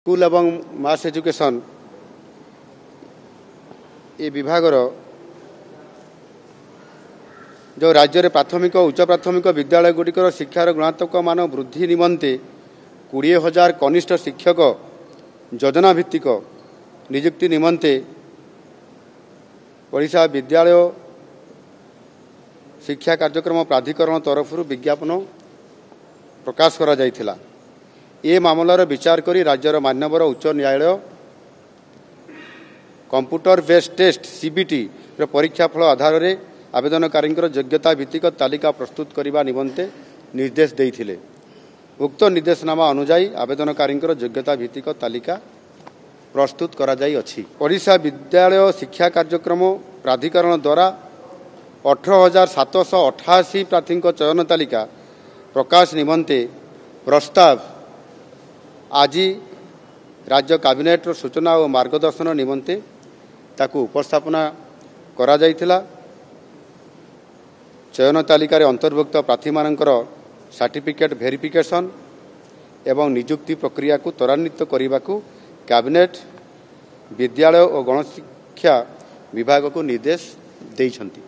School एवं मास education ये विभागर जो राज्य में प्राथमिक और उच्च प्राथमिक विद्यालय गुड़िकर शिक्षार गुणात्मक मान वृद्धि निमंते 20,000 कनिष्ठ शिक्षक योजना भित्तिक नियुक्ति निमंते ओडिशा विद्यालय शिक्षा कार्यक्रम प्राधिकरण तरफ विज्ञापन प्रकाश करा जायथिला। ये मामलार विचार करी राज्यर मान्यवर उच्च न्यायालय कंप्यूटर बेस्ड टेस्ट सीबीटी परीक्षाफल आधार में आवेदनकारी योग्यता भित्तिक तालिका प्रस्तुत करने निमंते निर्देश देइथिले। उक्त निर्देशनामा अनुजाई आवेदनकारी योग्यता भित्तिक तालिका प्रस्तुत करा जाई अछि। ओडिशा विद्यालय शिक्षा कार्यक्रम प्राधिकरण द्वारा 18,788 प्रार्थी चयन तालिका प्रकाश निमंते प्रस्ताव आज राज्य कैबिनेट सूचना और मार्गदर्शन निमंते ताकू उपस्थापना करा जायथिला। चयन तालिकार अंतर्भुक्त प्रार्थी मानकर सर्टिफिकेट वेरिफिकेशन एवं नियुक्ति प्रक्रिया को त्वरान्वित करने को कैबिनेट विद्यालय और गणशिक्षा विभाग को निर्देश देइछंती।